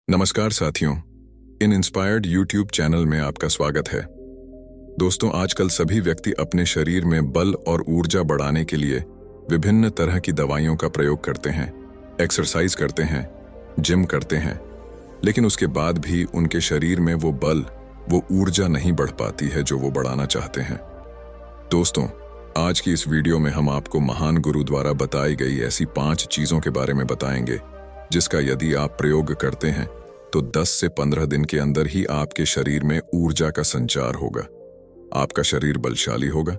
नमस्कार साथियों, इन inspired YouTube channel में आपका स्वागत है। दोस्तों, आजकल सभी व्यक्ति अपने शरीर में बल और ऊर्जा बढ़ाने के लिए विभिन्न तरह की दवाइयों का प्रयोग करते हैं, एक्सरसाइज करते हैं, जिम करते हैं, लेकिन उसके बाद भी उनके शरीर में वो बल, वो ऊर्जा नहीं बढ़ पाती है जो वो बढ़ाना चाहते हैं। दोस्तों, आज की इस वीडियो में हम आपको महान गुरु द्वारा बताई गई ऐसी 5 चीजों के बारे में बताएंगे जिसका यदि आप प्रयोग करते हैं तो 10 से 15 दिन के अंदर ही आपके शरीर में ऊर्जा का संचार होगा। आपका शरीर बलशाली होगा।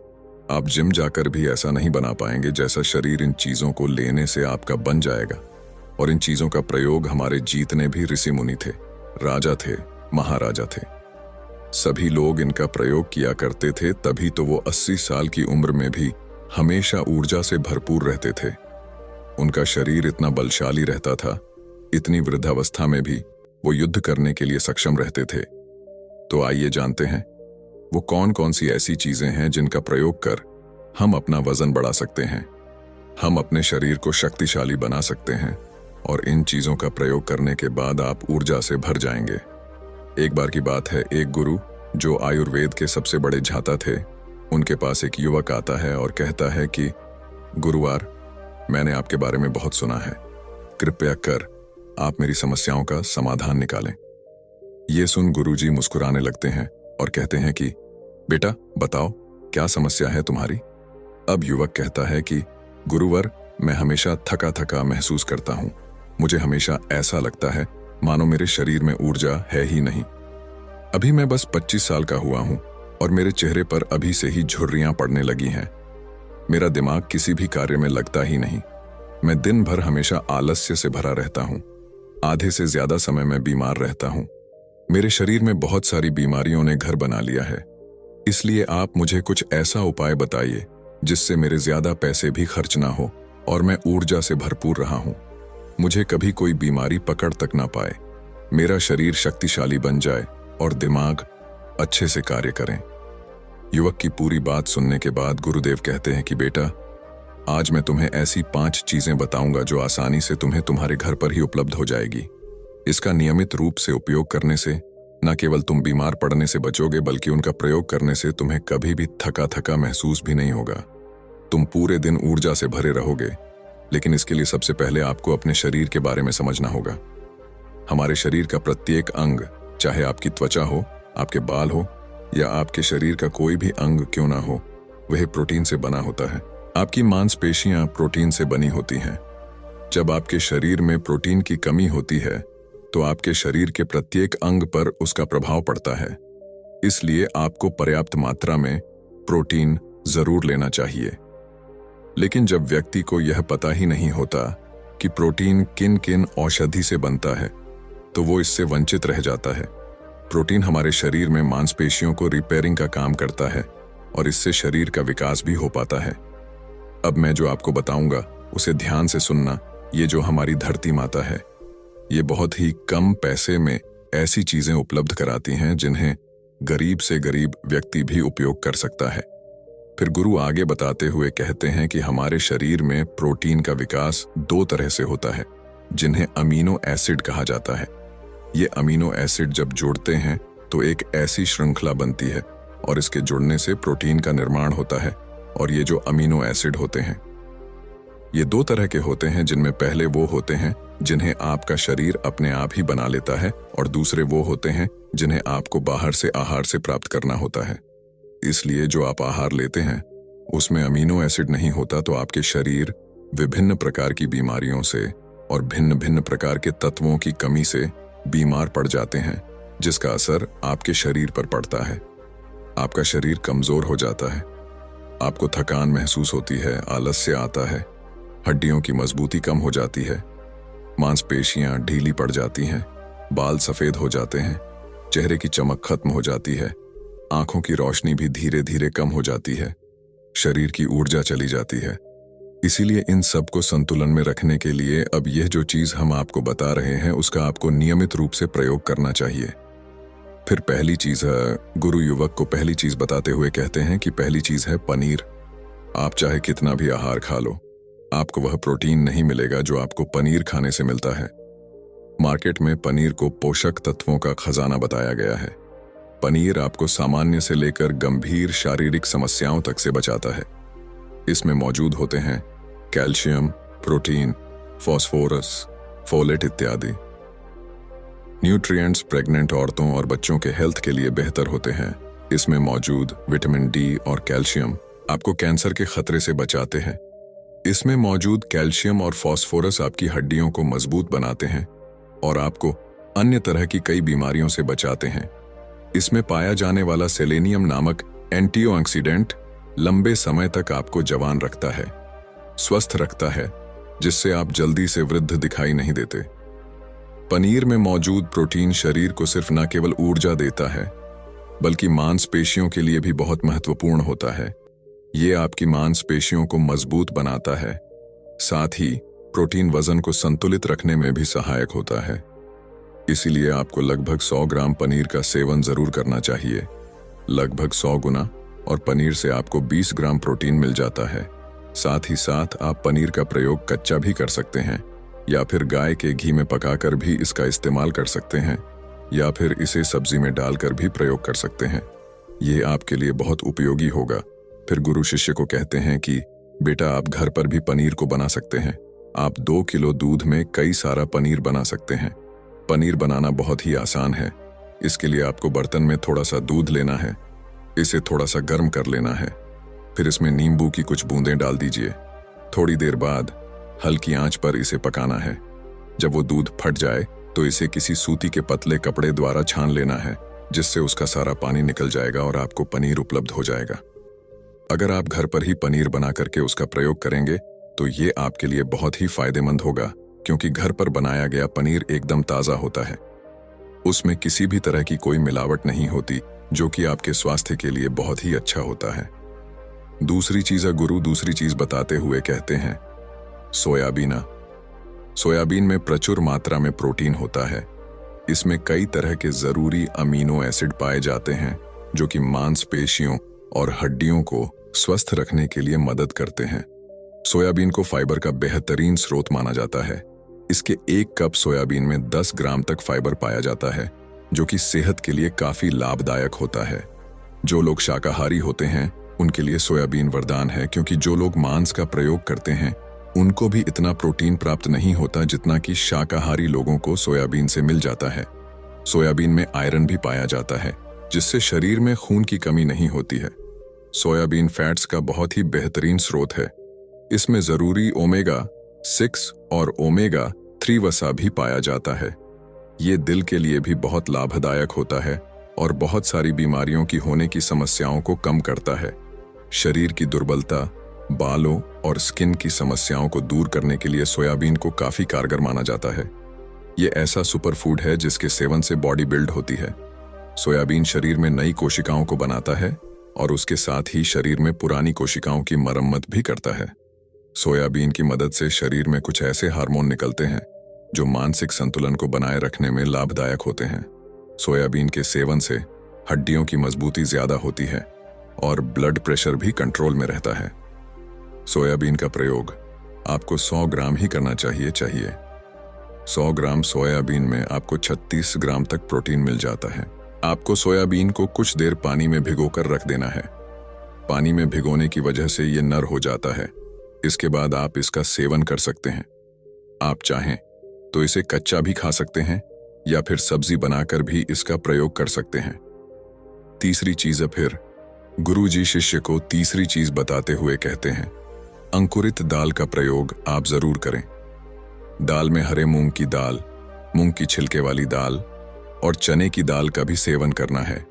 आप जिम जाकर भी ऐसा नहीं बना पाएंगे जैसा शरीर इन चीजों को लेने से आपका बन जाएगा। और इन चीजों का प्रयोग हमारे जीतने भी ऋषि मुनि थे, राजा थे, महाराजा थे। सभी लोग इनका प्रयोग किया करते थे, तभी तो वो 80 साल की उम्र में भी हमेशा ऊर्जा से भरपूर रहते थे। उनका शरीर इतना बलशाली रहता था, इतनी वृद्धावस्था में भी वो युद्ध करने के लिए सक्षम रहते थे। तो आइए जानते हैं वो कौन कौन सी ऐसी चीजें हैं जिनका प्रयोग कर हम अपना वजन बढ़ा सकते हैं, हम अपने शरीर को शक्तिशाली बना सकते हैं और इन चीजों का प्रयोग करने के बाद आप ऊर्जा से भर जाएंगे। एक बार की बात है, एक गुरु जो आयुर्वेद के सबसे बड़े झाता थे, उनके पास एक युवक आता है और कहता है कि गुरुवार, मैंने आपके बारे में बहुत सुना है, कृपया कर आप मेरी समस्याओं का समाधान निकालें। ये सुन गुरुजी मुस्कुराने लगते हैं और कहते हैं कि बेटा बताओ, क्या समस्या है तुम्हारी। अब युवक कहता है कि गुरुवर, मैं हमेशा थका थका महसूस करता हूं। मुझे हमेशा ऐसा लगता है मानो मेरे शरीर में ऊर्जा है ही नहीं। अभी मैं बस 25 साल का हुआ हूं और मेरे चेहरे पर अभी से ही झुर्रियां पड़ने लगी हैं। मेरा दिमाग किसी भी कार्य में लगता ही नहीं। मैं दिन भर हमेशा आलस्य से भरा रहता हूं। आधे से ज्यादा समय मैं बीमार रहता हूं। मेरे शरीर में बहुत सारी बीमारियों ने घर बना लिया है। इसलिए आप मुझे कुछ ऐसा उपाय बताइए जिससे मेरे ज्यादा पैसे भी खर्च ना हो और मैं ऊर्जा से भरपूर रहा हूं। मुझे कभी कोई बीमारी पकड़ तक ना पाए, मेरा शरीर शक्तिशाली बन जाए और दिमाग अच्छे से कार्य करें। युवक की पूरी बात सुनने के बाद गुरुदेव कहते हैं कि बेटा, आज मैं तुम्हें ऐसी 5 चीजें बताऊंगा जो आसानी से तुम्हें तुम्हारे घर पर ही उपलब्ध हो जाएगी। इसका नियमित रूप से उपयोग करने से न केवल तुम बीमार पड़ने से बचोगे, बल्कि उनका प्रयोग करने से तुम्हें कभी भी थका थका महसूस भी नहीं होगा। तुम पूरे दिन ऊर्जा से भरे रहोगे। लेकिन इसके लिए सबसे पहले आपको अपने शरीर के बारे में समझना होगा। हमारे शरीर का प्रत्येक अंग, चाहे आपकी त्वचा हो, आपके बाल हो या आपके शरीर का कोई भी अंग क्यों ना हो, वह प्रोटीन से बना होता है। आपकी मांसपेशियां प्रोटीन से बनी होती हैं। जब आपके शरीर में प्रोटीन की कमी होती है तो आपके शरीर के प्रत्येक अंग पर उसका प्रभाव पड़ता है। इसलिए आपको पर्याप्त मात्रा में प्रोटीन जरूर लेना चाहिए। लेकिन जब व्यक्ति को यह पता ही नहीं होता कि प्रोटीन किन किन औषधि से बनता है, तो वो इससे वंचित रह जाता है। प्रोटीन हमारे शरीर में मांसपेशियों को रिपेयरिंग का काम करता है और इससे शरीर का विकास भी हो पाता है। अब मैं जो आपको बताऊंगा उसे ध्यान से सुनना। ये जो हमारी धरती माता है, ये बहुत ही कम पैसे में ऐसी चीजें उपलब्ध कराती हैं जिन्हें गरीब से गरीब व्यक्ति भी उपयोग कर सकता है। फिर गुरु आगे बताते हुए कहते हैं कि हमारे शरीर में प्रोटीन का विकास 2 तरह से होता है, जिन्हें अमीनो एसिड कहा जाता है। ये अमीनो एसिड जब जोड़ते हैं तो एक ऐसी श्रृंखला बनती है और इसके जुड़ने से प्रोटीन का निर्माण होता है। और ये जो अमीनो एसिड होते हैं, ये 2 तरह के होते हैं, जिनमें पहले वो होते हैं जिन्हें आपका शरीर अपने आप ही बना लेता है और दूसरे वो होते हैं जिन्हें आपको बाहर से आहार से प्राप्त करना होता है। इसलिए जो आप आहार लेते हैं उसमें अमीनो एसिड नहीं होता तो आपके शरीर विभिन्न प्रकार की बीमारियों से और भिन्न भिन्न प्रकार के तत्वों की कमी से बीमार पड़ जाते हैं, जिसका असर आपके शरीर पर पड़ता है। आपका शरीर कमजोर हो जाता है, आपको थकान महसूस होती है, आलस्य आता है, हड्डियों की मजबूती कम हो जाती है, मांसपेशियां ढीली पड़ जाती हैं, बाल सफेद हो जाते हैं, चेहरे की चमक खत्म हो जाती है, आंखों की रोशनी भी धीरे धीरे कम हो जाती है, शरीर की ऊर्जा चली जाती है। इसीलिए इन सब को संतुलन में रखने के लिए अब यह जो चीज हम आपको बता रहे हैं उसका आपको नियमित रूप से प्रयोग करना चाहिए। फिर पहली चीज है, गुरु युवक को पहली चीज बताते हुए कहते हैं कि पहली चीज है पनीर। आप चाहे कितना भी आहार खा लो, आपको वह प्रोटीन नहीं मिलेगा जो आपको पनीर खाने से मिलता है। मार्केट में पनीर को पोषक तत्वों का खजाना बताया गया है। पनीर आपको सामान्य से लेकर गंभीर शारीरिक समस्याओं तक से बचाता है। इसमें मौजूद होते हैं कैल्शियम, प्रोटीन, फास्फोरस, फोलेट इत्यादि। न्यूट्रिएंट्स प्रेग्नेंट औरतों और बच्चों के हेल्थ के लिए बेहतर होते हैं। इसमें मौजूद विटामिन डी और कैल्शियम आपको कैंसर के खतरे से बचाते हैं। इसमें मौजूद कैल्शियम और फास्फोरस आपकी हड्डियों को मजबूत बनाते हैं और आपको अन्य तरह की कई बीमारियों से बचाते हैं। इसमें पाया जाने वाला सेलेनियम नामक एंटीऑक्सीडेंट लंबे समय तक आपको जवान रखता है, स्वस्थ रखता है, जिससे आप जल्दी से वृद्ध दिखाई नहीं देते। पनीर में मौजूद प्रोटीन शरीर को सिर्फ न केवल ऊर्जा देता है, बल्कि मांसपेशियों के लिए भी बहुत महत्वपूर्ण होता है। ये आपकी मांसपेशियों को मजबूत बनाता है। साथ ही प्रोटीन वजन को संतुलित रखने में भी सहायक होता है। इसीलिए आपको लगभग 100 ग्राम पनीर का सेवन जरूर करना चाहिए। लगभग 100 गुना, और पनीर से आपको 20 ग्राम प्रोटीन मिल जाता है। साथ ही साथ आप पनीर का प्रयोग कच्चा भी कर सकते हैं, या फिर गाय के घी में पकाकर भी इसका इस्तेमाल कर सकते हैं, या फिर इसे सब्जी में डालकर भी प्रयोग कर सकते हैं। ये आपके लिए बहुत उपयोगी होगा। फिर गुरु शिष्य को कहते हैं कि बेटा, आप घर पर भी पनीर को बना सकते हैं। आप 2 किलो दूध में कई सारा पनीर बना सकते हैं। पनीर बनाना बहुत ही आसान है। इसके लिए आपको बर्तन में थोड़ा सा दूध लेना है, इसे थोड़ा सा गर्म कर लेना है, फिर इसमें नींबू की कुछ बूंदें डाल दीजिए। थोड़ी देर बाद हल्की आंच पर इसे पकाना है। जब वो दूध फट जाए तो इसे किसी सूती के पतले कपड़े द्वारा छान लेना है, जिससे उसका सारा पानी निकल जाएगा और आपको पनीर उपलब्ध हो जाएगा। अगर आप घर पर ही पनीर बना करके उसका प्रयोग करेंगे तो ये आपके लिए बहुत ही फायदेमंद होगा, क्योंकि घर पर बनाया गया पनीर एकदम ताज़ा होता है। उसमें किसी भी तरह की कोई मिलावट नहीं होती, जो कि आपके स्वास्थ्य के लिए बहुत ही अच्छा होता है। दूसरी चीज बताते हुए कहते हैं सोयाबीन। सोयाबीन में प्रचुर मात्रा में प्रोटीन होता है। इसमें कई तरह के जरूरी अमीनो एसिड पाए जाते हैं, जो कि मांसपेशियों और हड्डियों को स्वस्थ रखने के लिए मदद करते हैं। सोयाबीन को फाइबर का बेहतरीन स्रोत माना जाता है। इसके 1 कप सोयाबीन में 10 ग्राम तक फाइबर पाया जाता है, जो कि सेहत के लिए काफी लाभदायक होता है। जो लोग शाकाहारी होते हैं उनके लिए सोयाबीन वरदान है, क्योंकि जो लोग मांस का प्रयोग करते हैं उनको भी इतना प्रोटीन प्राप्त नहीं होता जितना कि शाकाहारी लोगों को सोयाबीन से मिल जाता है। सोयाबीन में आयरन भी पाया जाता है, जिससे शरीर में खून की कमी नहीं होती है। सोयाबीन फैट्स का बहुत ही बेहतरीन स्रोत है। इसमें जरूरी ओमेगा 6 और ओमेगा 3 वसा भी पाया जाता है। ये दिल के लिए भी बहुत लाभदायक होता है और बहुत सारी बीमारियों की होने की समस्याओं को कम करता है। शरीर की दुर्बलता, बालों और स्किन की समस्याओं को दूर करने के लिए सोयाबीन को काफी कारगर माना जाता है। ये ऐसा सुपर फूड है जिसके सेवन से बॉडी बिल्ड होती है। सोयाबीन शरीर में नई कोशिकाओं को बनाता है और उसके साथ ही शरीर में पुरानी कोशिकाओं की मरम्मत भी करता है। सोयाबीन की मदद से शरीर में कुछ ऐसे हार्मोन निकलते हैं जो मानसिक संतुलन को बनाए रखने में लाभदायक होते हैं। सोयाबीन के सेवन से हड्डियों की मजबूती ज्यादा होती है और ब्लड प्रेशर भी कंट्रोल में रहता है। सोयाबीन का प्रयोग आपको 100 ग्राम ही करना चाहिए। 100 ग्राम सोयाबीन में आपको 36 ग्राम तक प्रोटीन मिल जाता है। आपको सोयाबीन को कुछ देर पानी में भिगोकर रख देना है। पानी में भिगोने की वजह से ये नर हो जाता है। इसके बाद आप इसका सेवन कर सकते हैं। आप चाहें तो इसे कच्चा भी खा सकते हैं या फिर सब्जी बनाकर भी इसका प्रयोग कर सकते हैं। तीसरी चीज फिर गुरुजी शिष्य को तीसरी चीज बताते हुए कहते हैं, अंकुरित दाल का प्रयोग आप जरूर करें। दाल में हरे मूंग की दाल, मूंग की छिलके वाली दाल और चने की दाल का भी सेवन करना है।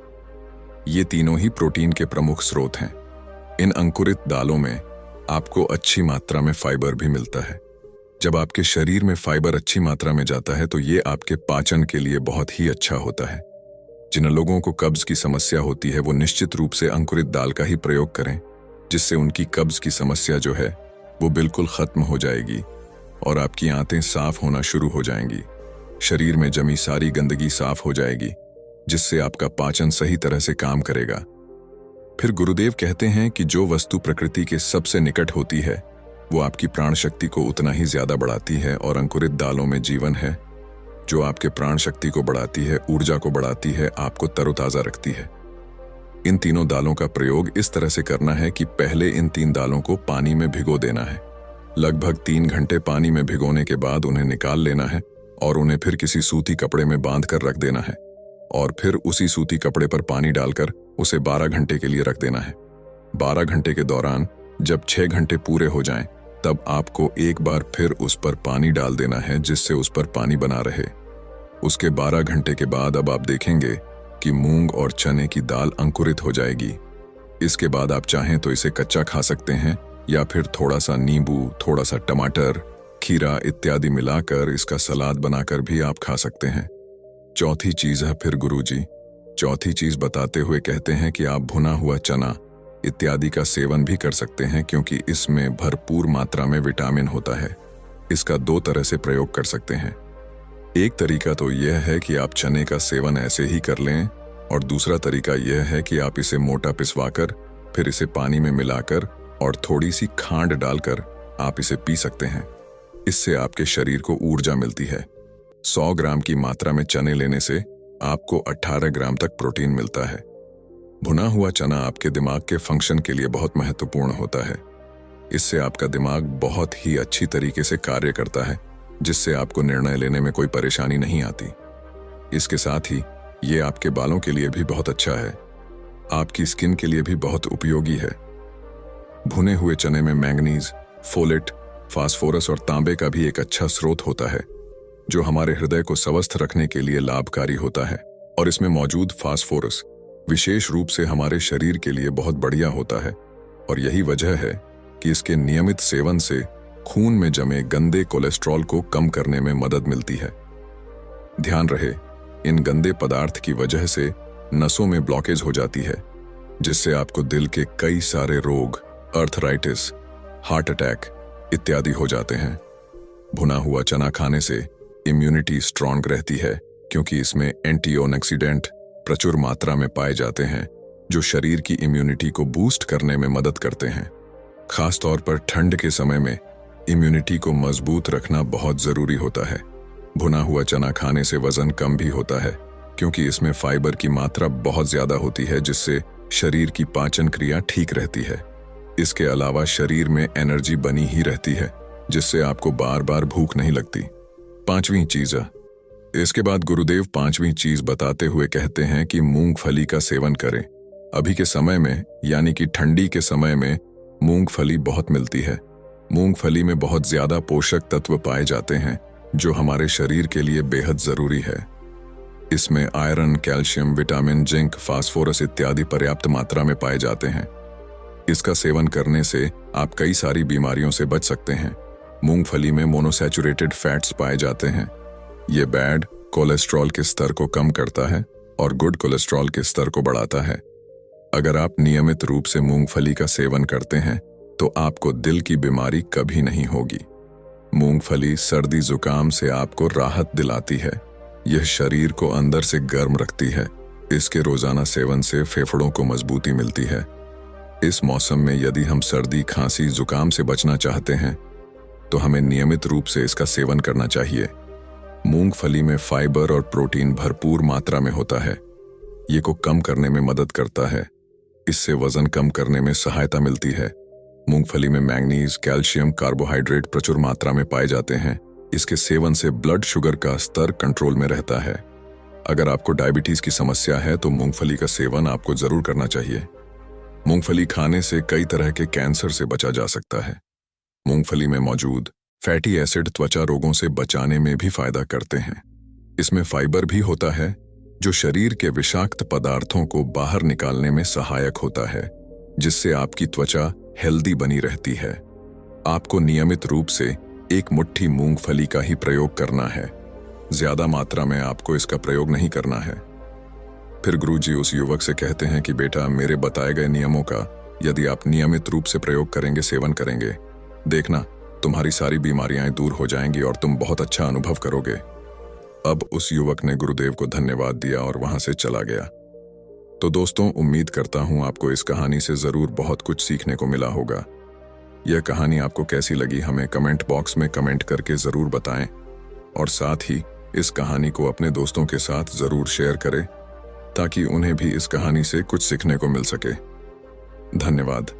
ये तीनों ही प्रोटीन के प्रमुख स्रोत हैं। इन अंकुरित दालों में आपको अच्छी मात्रा में फाइबर भी मिलता है। जब आपके शरीर में फाइबर अच्छी मात्रा में जाता है तो ये आपके पाचन के लिए बहुत ही अच्छा होता है। जिन लोगों को कब्ज की समस्या होती है वो निश्चित रूप से अंकुरित दाल का ही प्रयोग करें, जिससे उनकी कब्ज की समस्या जो है वो बिल्कुल खत्म हो जाएगी और आपकी आंतें साफ होना शुरू हो जाएंगी। शरीर में जमी सारी गंदगी साफ हो जाएगी, जिससे आपका पाचन सही तरह से काम करेगा। फिर गुरुदेव कहते हैं कि जो वस्तु प्रकृति के सबसे निकट होती है वो आपकी प्राण शक्ति को उतना ही ज्यादा बढ़ाती है, और अंकुरित दालों में जीवन है। जो आपके प्राण शक्ति को बढ़ाती है, ऊर्जा को बढ़ाती है, आपको तरोताजा रखती है। इन तीनों दालों का प्रयोग इस तरह से करना है कि पहले इन 3 दालों को पानी में भिगो देना है। लगभग 3 घंटे पानी में भिगोने के बाद उन्हें निकाल लेना है और उन्हें फिर किसी सूती कपड़े में बांध कर रख देना है और फिर उसी सूती कपड़े पर पानी डालकर उसे 12 घंटे के लिए रख देना है। 12 घंटे के दौरान जब 6 घंटे पूरे हो जाएं, तब आपको एक बार फिर उस पर पानी डाल देना है जिससे उस पर पानी बना रहे। उसके 12 घंटे के बाद अब आप देखेंगे कि मूंग और चने की दाल अंकुरित हो जाएगी। इसके बाद आप चाहें तो इसे कच्चा खा सकते हैं या फिर थोड़ा सा नींबू, थोड़ा सा टमाटर, खीरा इत्यादि मिलाकर इसका सलाद बनाकर भी आप खा सकते हैं। चौथी चीज है फिर गुरुजी चौथी चीज बताते हुए कहते हैं कि आप भुना हुआ चना इत्यादि का सेवन भी कर सकते हैं क्योंकि इसमें भरपूर मात्रा में विटामिन होता है। इसका 2 तरह से प्रयोग कर सकते हैं। एक तरीका तो यह है कि आप चने का सेवन ऐसे ही कर लें और दूसरा तरीका यह है कि आप इसे मोटा पिसवाकर फिर इसे पानी में मिलाकर और थोड़ी सी खांड डालकर आप इसे पी सकते हैं। इससे आपके शरीर को ऊर्जा मिलती है। 100 ग्राम की मात्रा में चने लेने से आपको 18 ग्राम तक प्रोटीन मिलता है। भुना हुआ चना आपके दिमाग के फंक्शन के लिए बहुत महत्वपूर्ण होता है। इससे आपका दिमाग बहुत ही अच्छी तरीके से कार्य करता है, जिससे आपको निर्णय लेने में कोई परेशानी नहीं आती। इसके साथ ही ये आपके बालों के लिए भी बहुत अच्छा है, आपकी स्किन के लिए भी बहुत उपयोगी है। भुने हुए चने में मैंगनीज, फोलेट, फास्फोरस और तांबे का भी एक अच्छा स्रोत होता है, जो हमारे हृदय को स्वस्थ रखने के लिए लाभकारी होता है। और इसमें मौजूद फास्फोरस विशेष रूप से हमारे शरीर के लिए बहुत बढ़िया होता है और यही वजह है कि इसके नियमित सेवन से खून में जमे गंदे कोलेस्ट्रॉल को कम करने में मदद मिलती है। ध्यान रहे, इन गंदे पदार्थ की वजह से नसों में ब्लॉकेज हो जाती है, जिससे आपको दिल के कई सारे रोग, अर्थराइटिस, हार्ट अटैक इत्यादि हो जाते हैं। भुना हुआ चना खाने से इम्यूनिटी स्ट्रांग रहती है क्योंकि इसमें एंटीऑक्सीडेंट प्रचुर मात्रा में पाए जाते हैं, जो शरीर की इम्यूनिटी को बूस्ट करने में मदद करते हैं। खास तौर पर ठंड के समय में इम्यूनिटी को मजबूत रखना बहुत जरूरी होता है। भुना हुआ चना खाने से वजन कम भी होता है क्योंकि इसमें फाइबर की मात्रा बहुत ज्यादा होती है, जिससे शरीर की पाचन क्रिया ठीक रहती है। इसके अलावा शरीर में एनर्जी बनी ही रहती है, जिससे आपको बार बार भूख नहीं लगती। 5वीं चीज, इसके बाद गुरुदेव 5वीं चीज बताते हुए कहते हैं कि मूंगफली का सेवन करें। अभी के समय में यानी कि ठंडी के समय में मूंगफली बहुत मिलती है। मूंगफली में बहुत ज्यादा पोषक तत्व पाए जाते हैं जो हमारे शरीर के लिए बेहद जरूरी है। इसमें iron, calcium, vitamin, zinc, phosphorus इत्यादि पर्याप्त मात्रा में पाए जाते हैं। इसका सेवन करने से आप कई सारी बीमारियों से बच सकते हैं। मूंगफली में मोनोसैचुरेटेड फैट्स पाए जाते हैं। ये बैड कोलेस्ट्रॉल के स्तर को कम करता है और गुड कोलेस्ट्रॉल के स्तर को बढ़ाता है। अगर आप नियमित रूप से मूंगफली का सेवन करते हैं तो आपको दिल की बीमारी कभी नहीं होगी। मूंगफली सर्दी जुकाम से आपको राहत दिलाती है। यह शरीर को अंदर से गर्म रखती है। इसके रोजाना सेवन से फेफड़ों को मजबूती मिलती है। इस मौसम में यदि हम सर्दी, खांसी, जुकाम से बचना चाहते हैं तो हमें नियमित रूप से इसका सेवन करना चाहिए। मूंगफली में फाइबर और प्रोटीन भरपूर मात्रा में होता है। ये को कम करने में मदद करता है। इससे वजन कम करने में सहायता मिलती है। मूंगफली में मैंगनीज, कैल्शियम, कार्बोहाइड्रेट प्रचुर मात्रा में पाए जाते हैं। इसके सेवन से ब्लड शुगर का स्तर कंट्रोल में रहता है। अगर आपको डायबिटीज की समस्या है तो मूंगफली का सेवन आपको जरूर करना चाहिए। मूंगफली खाने से कई तरह के कैंसर से बचा जा सकता है। मूंगफली में मौजूद फैटी एसिड त्वचा रोगों से बचाने में भी फायदा करते हैं। इसमें फाइबर भी होता है जो शरीर के विषाक्त पदार्थों को बाहर निकालने में सहायक होता है, जिससे आपकी त्वचा हेल्दी बनी रहती है। आपको नियमित रूप से 1 मुट्ठी मूंगफली का ही प्रयोग करना है। ज्यादा मात्रा में आपको इसका प्रयोग नहीं करना है। फिर गुरुजी उस युवक से कहते हैं कि बेटा, मेरे बताए गए नियमों का यदि आप नियमित रूप से प्रयोग करेंगे, सेवन करेंगे, देखना तुम्हारी सारी बीमारियां दूर हो जाएंगी और तुम बहुत अच्छा अनुभव करोगे। अब उस युवक ने गुरुदेव को धन्यवाद दिया और वहां से चला गया। तो दोस्तों, उम्मीद करता हूं आपको इस कहानी से जरूर बहुत कुछ सीखने को मिला होगा। यह कहानी आपको कैसी लगी हमें कमेंट बॉक्स में कमेंट करके जरूर बताएं और साथ ही इस कहानी को अपने दोस्तों के साथ जरूर शेयर करें ताकि उन्हें भी इस कहानी से कुछ सीखने को मिल सके। धन्यवाद।